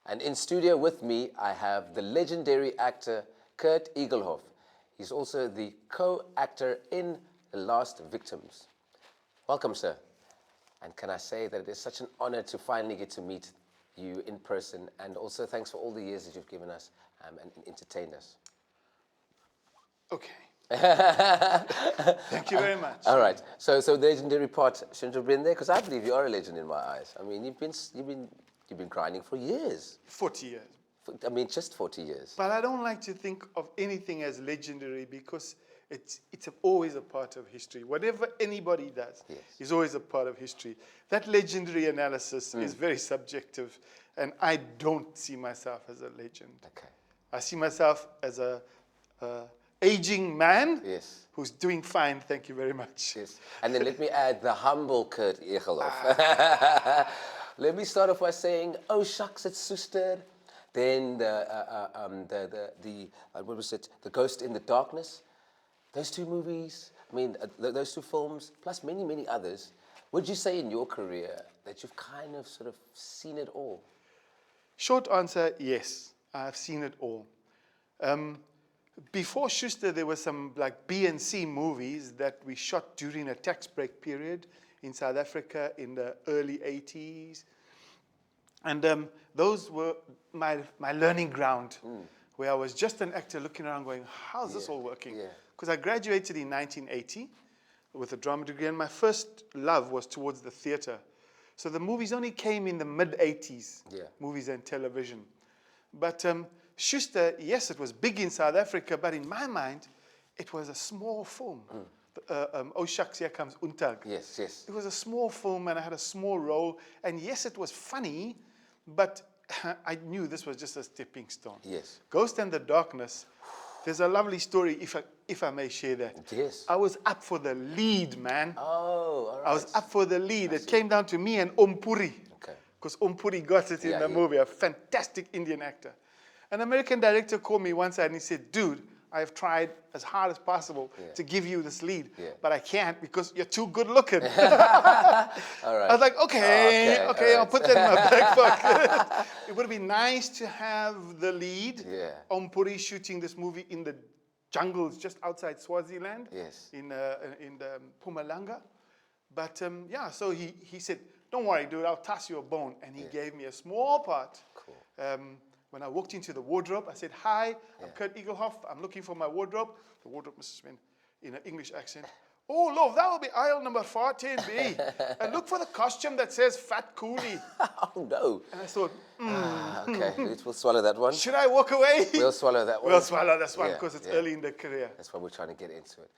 And in studio with me, I have the legendary actor Kurt Egelhof. He's also the co-actor in The Last Victims. Welcome, sir. And can I say that it is such an honor to finally get to meet you in person, and also thanks for all the years that you've given us and entertained us. Okay. Thank you very much. All right. So the legendary part shouldn't have been there, because I believe you are a legend in my eyes. I mean, you've been grinding for years. 40 years. I mean, just 40 years. But I don't like to think of anything as legendary because it's always a part of history. Whatever anybody does is always a part of history. That legendary analysis is very subjective, and I don't see myself as a legend. Okay. I see myself as a aging man who's doing fine, thank you very much. Yes. And then let me add the humble Kurt Egelhof. Let me start off by saying, oh shucks, it's Suster. Then what was it? The Ghost in the Darkness. Those two movies, I mean, those two films, plus many, many others. Would you say in your career that you've kind of sort of seen it all? Short answer, yes. I've seen it all. Before Schuster, there were some like B and C movies that we shot during a tax break period in South Africa in the early 80s. And those were my learning ground, where I was just an actor looking around going, how's this all working? Because I graduated in 1980 with a drama degree, and my first love was towards the theater. So the movies only came in the mid-80s, movies and television. But Schuster, yes, it was big in South Africa, but in my mind, it was a small film. Oh shucks, here comes Untag. Yes, yes. It was a small film, and I had a small role. And yes, it was funny, but I knew this was just a stepping stone. Yes. Ghost and the Darkness, there's a lovely story, if I may share that. Yes. I was up for the lead, man. Oh, all right. I was up for the lead. It came down to me and Ompuri. Okay. Because Ompuri got it in the movie, a fantastic Indian actor. An American director called me once and he said, dude, I've tried as hard as possible to give you this lead, but I can't because you're too good looking. All right. I was like, okay, I'll put that in my back pocket. It would be nice to have the lead, Ompuri, shooting this movie in the jungles just outside Swaziland, in the Mpumalanga. But so he said, don't worry, dude, I'll toss you a bone. And he gave me a small part. Cool. When I walked into the wardrobe, I said, hi, I'm Kurt Egelhof. I'm looking for my wardrobe. The wardrobe must have been in an English accent. Oh, love, that will be aisle number 14B. And look for the costume that says Fat Coolie. Oh, no. And I thought, okay, we'll swallow that one. Should I walk away? We'll swallow that one. We'll swallow this one because it's early in the career. That's why we're trying to get into it.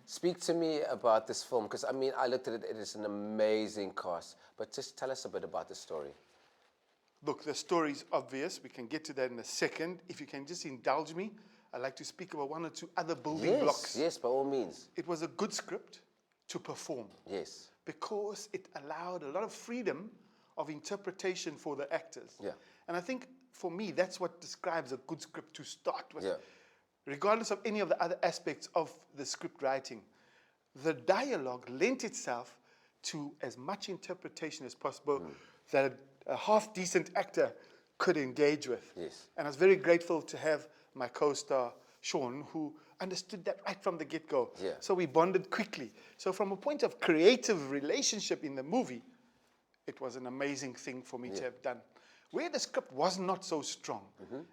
Speak to me about this film, because, I mean, I looked at it. It is an amazing cast. But just tell us a bit about the story. Look, the story's obvious. We can get to that in a second. If you can just indulge me, I'd like to speak about one or two other building blocks. Yes, by all means. It was a good script to perform. Yes. Because it allowed a lot of freedom of interpretation for the actors. Yeah. And I think, for me, that's what describes a good script to start with. Yeah. Regardless of any of the other aspects of the script writing. The dialogue lent itself to as much interpretation as possible that a half-decent actor could engage with. Yes. And I was very grateful to have my co-star, Sean, who understood that right from the get-go. Yeah. So we bonded quickly. So from a point of creative relationship in the movie, it was an amazing thing for me to have done. Where the script was not so strong,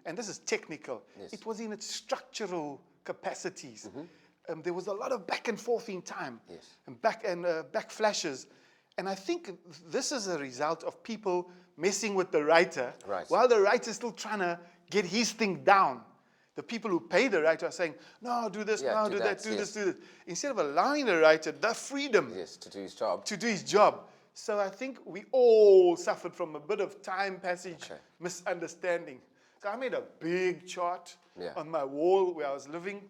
and this is technical, it was in its structural capacities. There was a lot of back and forth in time, and back flashes. And I think this is a result of people messing with the writer while the writer's still trying to get his thing down. The people who pay the writer are saying, no, do this, no, do that, do this, do this. Instead of allowing the writer the freedom to do his job. To do his job. So I think we all suffered from a bit of time passage misunderstanding. So I made a big chart on my wall where I was living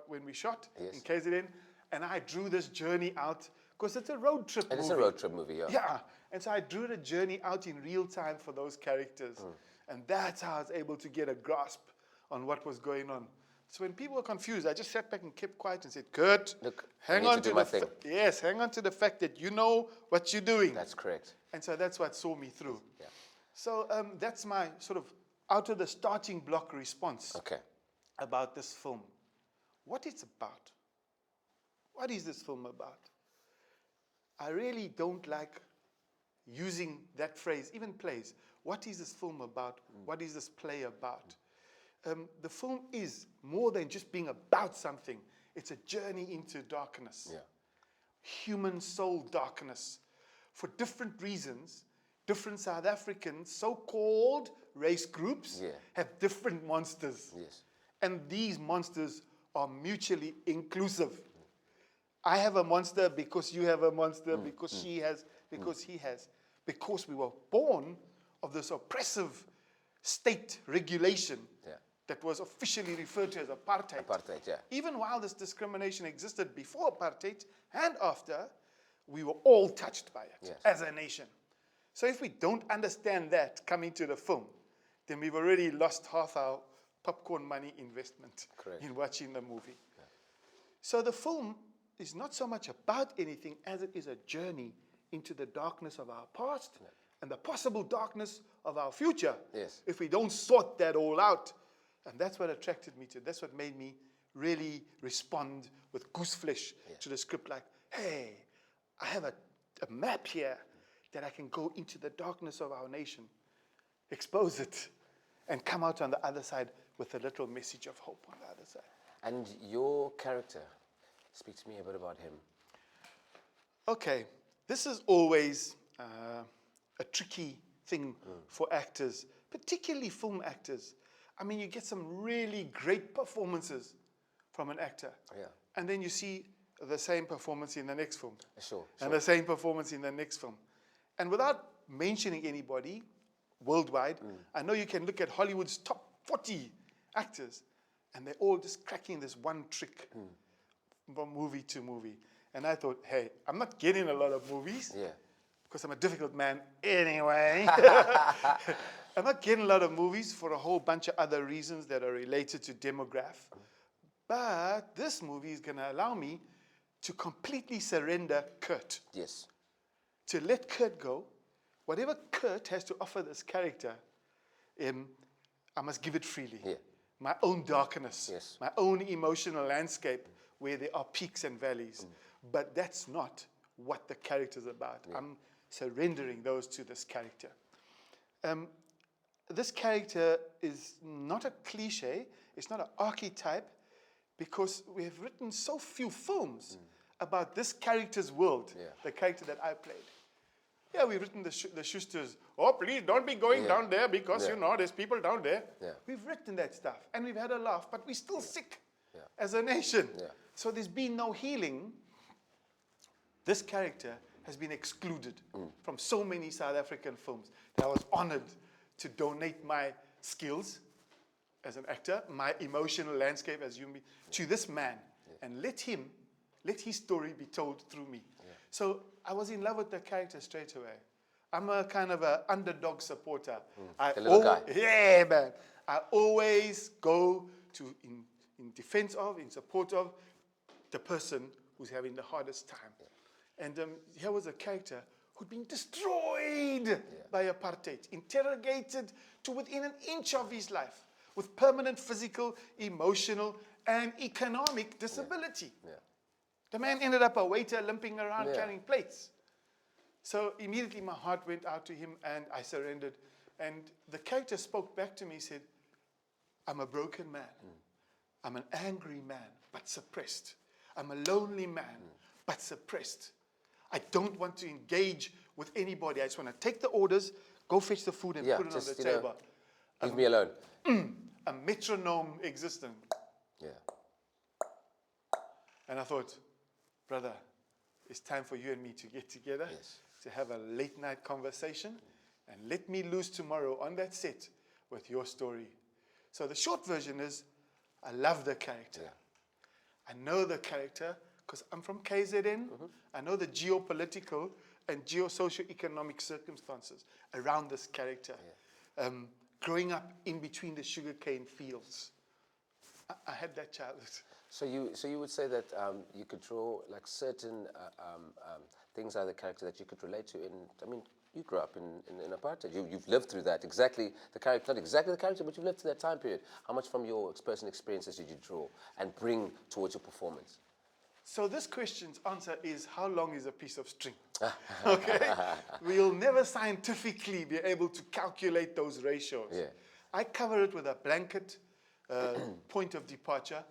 when we shot in KZN. And I drew this journey out. Because it's a road trip movie. It's a road trip movie, Yeah. And so I drew the journey out in real time for those characters. And that's how I was able to get a grasp on what was going on. So when people were confused, I just sat back and kept quiet and said, Kurt, hang on to the fact that you know what you're doing. That's correct. And so that's what saw me through. Yeah. So that's my sort of out of the starting block response Okay. about this film. What it's about. What is this film about? I really don't like using that phrase, even plays. What is this film about? What is this play about? The film is more than just being about something. It's a journey into darkness. Yeah. Human soul darkness. For different reasons, different South African so-called race groups have different monsters. Yes. And these monsters are mutually inclusive. I have a monster because you have a monster, because she has, because he has. Because we were born of this oppressive state regulation that was officially referred to as apartheid. Apartheid, yeah. Even while this discrimination existed before apartheid and after, we were all touched by it as a nation. So if we don't understand that coming to the film, then we've already lost half our popcorn money investment in watching the movie. Yeah. So the film is not so much about anything as it is a journey into the darkness of our past and the possible darkness of our future if we don't sort that all out. And that's what attracted me to it. That's what made me really respond with gooseflesh to the script, like, hey, I have a map here that I can go into the darkness of our nation, expose it, and come out on the other side with a little message of hope on the other side. And your character, speak to me a bit about him. Okay, this is always a tricky thing for actors, particularly film actors. I mean, you get some really great performances from an actor. Yeah. And then you see the same performance in the next film. And the same performance in the next film. And without mentioning anybody worldwide, I know you can look at Hollywood's top 40 actors, and they're all just cracking this one trick from movie to movie. And I thought, hey, I'm not getting a lot of movies. Because I'm a difficult man anyway. I'm not getting a lot of movies for a whole bunch of other reasons that are related to demograph. But this movie is going to allow me to completely surrender Kurt. Yes. To let Kurt go. Whatever Kurt has to offer this character, I must give it freely. My own darkness, my own emotional landscape where there are peaks and valleys. But that's not what the character's about. I'm surrendering those to this character. This character is not a cliche, it's not an archetype, because we have written so few films about this character's world, the character that I played. Yeah, we've written the Schusters, oh, please don't be going down there because, you know, there's people down there. We've written that stuff, and we've had a laugh, but we're still sick as a nation. So there's been no healing. This character has been excluded from so many South African films that I was honored to donate my skills as an actor, my emotional landscape as human being, to this man, and let his story be told through me. So I was in love with the character straight away. I'm a kind of an underdog supporter. The little guy. Yeah, man. I always go to in defense of, in support of the person who's having the hardest time. And here was a character who'd been destroyed by apartheid, interrogated to within an inch of his life, with permanent physical, emotional, and economic disability. The man ended up a waiter limping around carrying plates. So immediately my heart went out to him and I surrendered. And the character spoke back to me, said, I'm a broken man. I'm an angry man, but suppressed. I'm a lonely man, but suppressed. I don't want to engage with anybody. I just want to take the orders, go fetch the food and put it on the table. Leave me alone. A metronome existing. And I thought, brother, it's time for you and me to get together, to have a late night conversation, and let me loose tomorrow on that set with your story. So the short version is, I love the character. I know the character because I'm from KZN. I know the geopolitical and geosocioeconomic circumstances around this character. Growing up in between the sugarcane fields. I had that childhood. So you would say that you could draw like certain things out of the character that you could relate to? I mean, you grew up in apartheid. You've lived through that. Exactly the character, not exactly the character, but you've lived through that time period. How much from your personal experiences did you draw and bring towards your performance? So this question's answer is, how long is a piece of string? Okay? We'll never scientifically be able to calculate those ratios. Yeah. I cover it with a blanket point of departure.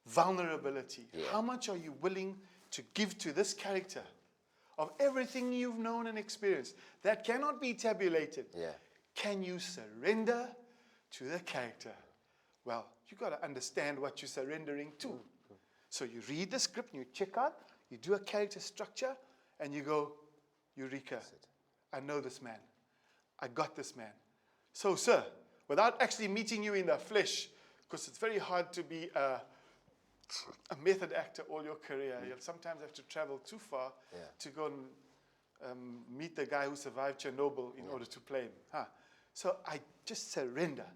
Vulnerability. Yeah. How much are you willing to give to this character of everything you've known and experienced that cannot be tabulated? Yeah. Can you surrender to the character? Well, you got to understand what you're surrendering to. So you read the script, and you check out, you do a character structure, and you go, Eureka, I know this man. I got this man. So, sir, without actually meeting you in the flesh, because it's very hard to be a method actor all your career. You'll sometimes have to travel too far to go and meet the guy who survived Chernobyl in order to play him. So I just surrender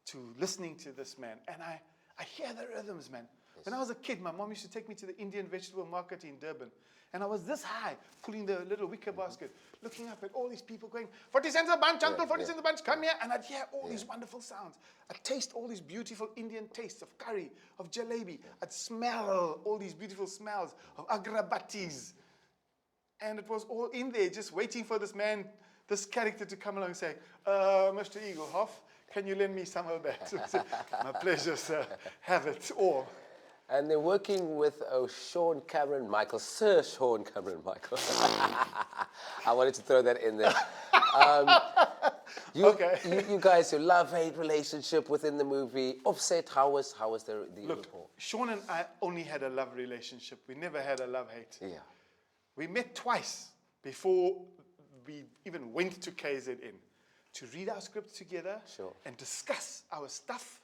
to listening to this man. And I hear the rhythms, man. Yes. When I was a kid, my mom used to take me to the Indian vegetable market in Durban. And I was this high, pulling the little wicker basket, looking up at all these people going, 40 cents a bunch, uncle, 40 cents a bunch, come here. And I'd hear all these wonderful sounds. I'd taste all these beautiful Indian tastes of curry, of jalebi. I'd smell all these beautiful smells of agrabatis. And it was all in there, just waiting for this man, this character to come along and say, Mr. Egelhof, can you lend me some of that? My pleasure, sir. Have it all. And they're working with Sean Cameron Michael, Sir Sean Cameron Michael. I wanted to throw that in there. You guys, your love-hate relationship within the movie. Offset, how was the Look, Sean and I only had a love relationship. We never had a love-hate. Yeah. We met twice before we even went to KZN to read our scripts together and discuss our stuff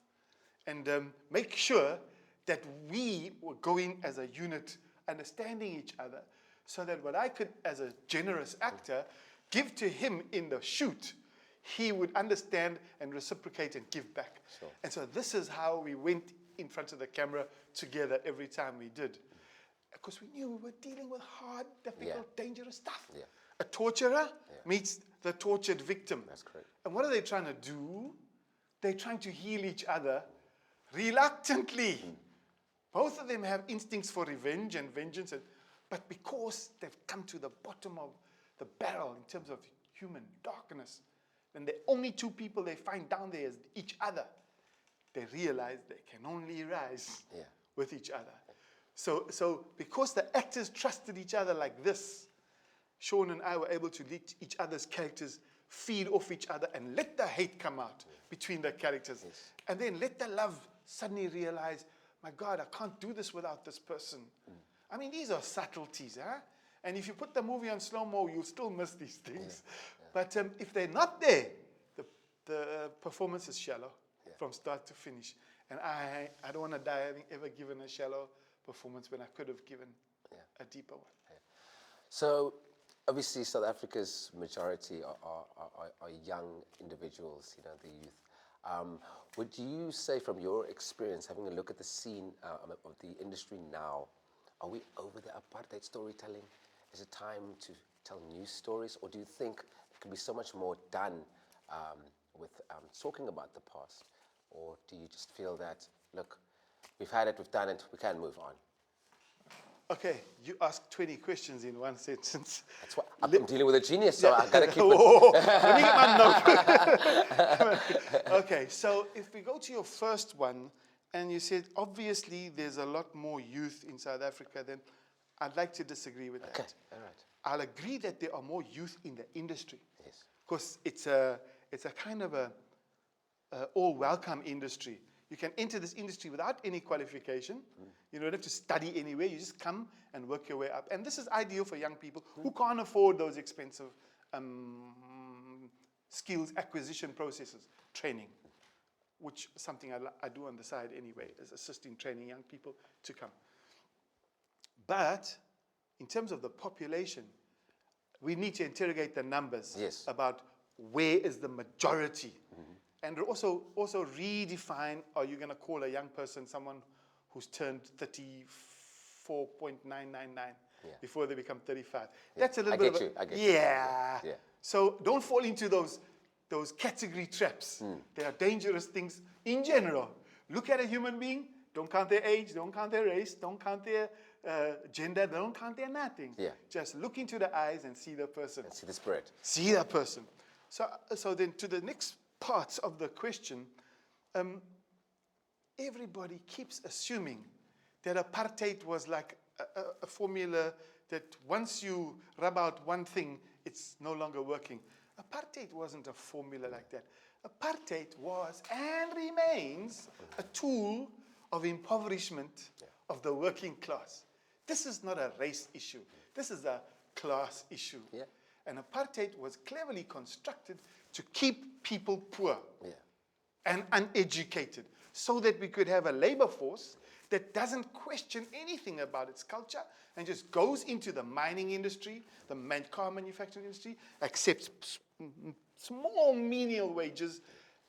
and make sure that we were going as a unit, understanding each other, so that what I could, as a generous actor, give to him in the shoot, he would understand and reciprocate and give back. Sure. And so this is how we went in front of the camera together every time we did. Because we knew we were dealing with hard, difficult, dangerous stuff. Yeah. A torturer meets the tortured victim. That's correct. And what are they trying to do? They're trying to heal each other reluctantly. Both of them have instincts for revenge and vengeance, but because they've come to the bottom of the barrel in terms of human darkness, and the only two people they find down there is each other, they realize they can only rise with each other. So because the actors trusted each other like this, Sean and I were able to let each other's characters feed off each other and let the hate come out between the characters. Yes. And then let the love suddenly realize, my God, I can't do this without this person. I mean, these are subtleties, huh? And if you put the movie on slow-mo, you'll still miss these things. But if they're not there, the performance is shallow from start to finish. And I don't want to die having ever given a shallow performance when I could have given a deeper one. So, obviously, South Africa's majority are young individuals, you know, the youth. Would you say, from your experience, having a look at the scene of the industry now, are we over the apartheid storytelling? Is it time to tell new stories, or do you think there can be so much more done with talking about the past? Or do you just feel that, look, we've had it, we've done it, we can move on? Okay, you asked 20 questions in one sentence. That's what I'm dealing with a genius, so I've got to keep it. Let me get my note. Okay, so if we go to your first one, and you said, obviously, there's a lot more youth in South Africa, then I'd like to disagree with that. Okay, all right. I'll agree that there are more youth in the industry. Yes. Because it's a kind of a all-welcome industry. You can enter this industry without any qualification. You don't have to study anywhere. You just come and work your way up. And this is ideal for young people who can't afford those expensive skills acquisition processes, training, which is something I do on the side anyway, is assisting training young people to come. But in terms of the population, we need to interrogate the numbers about where is the majority. And also redefine, are you going to call a young person someone who's turned 34.999? before they become 35. That's a little I bit get of you, I get you. yeah. Yeah. So don't fall into those category traps. They are dangerous things in general. Look at a human being, don't count their age, don't count their race, don't count their gender, don't count their nothing. Yeah. Just look into the eyes and see the person. And see the spirit. See that person. So then to the next parts of the question, everybody keeps assuming that apartheid was like a formula that once you rub out one thing, it's no longer working. Apartheid wasn't a formula like that. Apartheid was and remains a tool of impoverishment of the working class. This is not a race issue. This is a class issue. Yeah. And apartheid was cleverly constructed to keep people poor and uneducated so that we could have a labor force that doesn't question anything about its culture and just goes into the mining industry, the car manufacturing industry, accepts small menial wages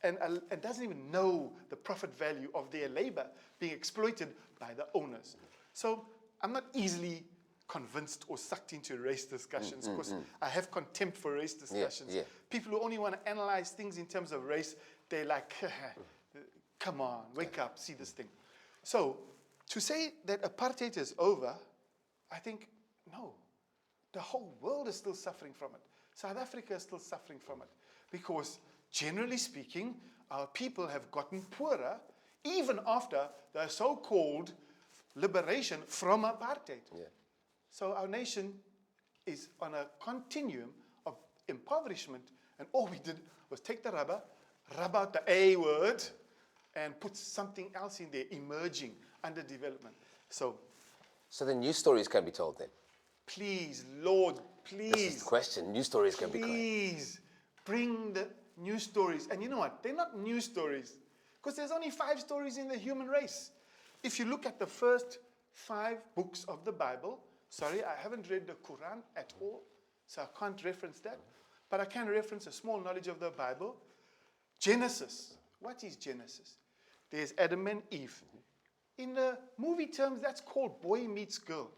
and doesn't even know the profit value of their labor being exploited by the owners. So I'm not easily convinced or sucked into race discussions because I have contempt for race discussions. People who only want to analyze things in terms of race, they're like, come on, wake up, see this thing. So to say that apartheid is over, I think, no. The whole world is still suffering from it. South Africa is still suffering from it because, generally speaking, our people have gotten poorer even after the so-called liberation from apartheid. So our nation is on a continuum of impoverishment, and all we did was take the rubber, rub out the A word, and put something else in there, emerging, underdevelopment. So the new stories can be told then. please, Lord, please. This is the question. New stories can be told. Please bring the new stories. And you know what? They're not new stories because there's only 5 stories in the human race. If you look at the first 5 books of the Bible, sorry, I haven't read the Quran at all, so I can't reference that. But I can reference a small knowledge of the Bible. Genesis. What is Genesis? There's Adam and Eve. In the movie terms, that's called boy meets girl.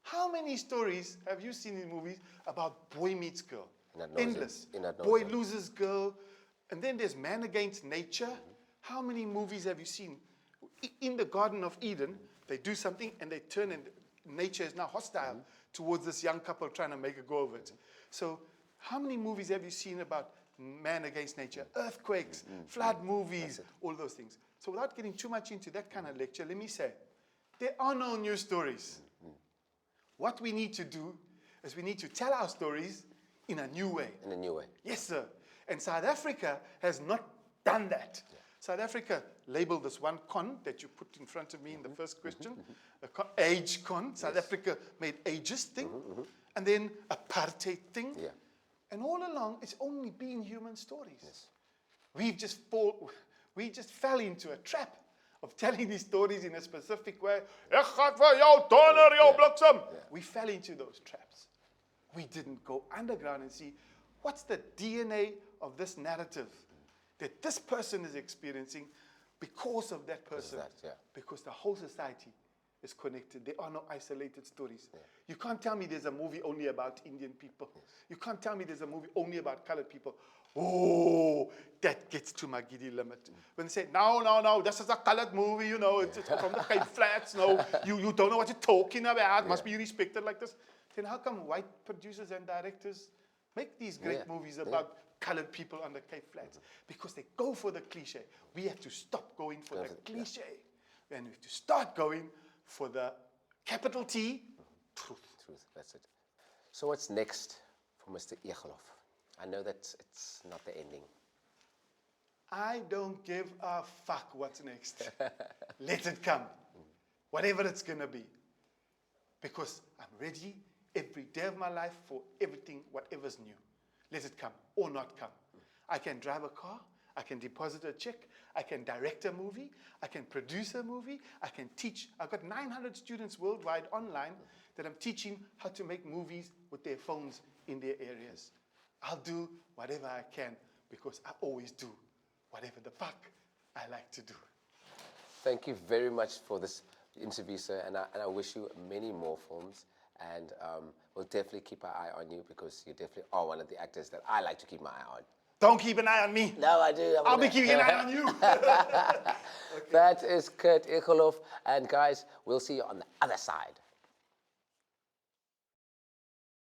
How many stories have you seen in movies about boy meets girl? Endless. Boy loses girl. And then there's man against nature. How many movies have you seen? In the Garden of Eden, they do something and they turn and nature is now hostile towards this young couple trying to make a go of it. So how many movies have you seen about man against nature? Earthquakes, flood movies, all those things. So without getting too much into that kind of lecture, let me say, there are no new stories. What we need to do is we need to tell our stories in a new way. In a new way. Yes, sir. And South Africa has not done that. South Africa labeled this one con that you put in front of me in the first question, age con. South Africa made ageist thing, and then apartheid thing. And all along, it's only been human stories. We just fell into a trap of telling these stories in a specific way. We fell into those traps. We didn't go underground and see what's the DNA of this narrative that this person is experiencing because of that person. Because the whole society is connected. There are no isolated stories. You can't tell me there's a movie only about Indian people. You can't tell me there's a movie only about colored people. Oh, that gets to my giddy limit. When they say, no, this is a colored movie, you know, it's from the Cape Flats. No, you don't know what you're talking about. Must be respected like this. Then how come white producers and directors make these great movies about colored people on the Cape Flats? Because they go for the cliche. We have to stop going for the cliche. And we have to start going for the capital T, truth. That's it. So what's next for Mr. Egelhof? I know that it's not the ending. I don't give a fuck what's next. Let it come. Whatever it's going to be. Because I'm ready every day of my life for everything, whatever's new. Let it come or not come. I can drive a car. I can deposit a check. I can direct a movie. I can produce a movie. I can teach. I've got 900 students worldwide online that I'm teaching how to make movies with their phones in their areas. I'll do whatever I can because I always do whatever the fuck I like to do. Thank you very much for this interview, sir, and I wish you many more films and we'll definitely keep our eye on you because you definitely are one of the actors that I like to keep my eye on. Don't keep an eye on me. No, I do. I'll be keeping an eye on you. That is Kurt Egelhof, and guys, we'll see you on the other side.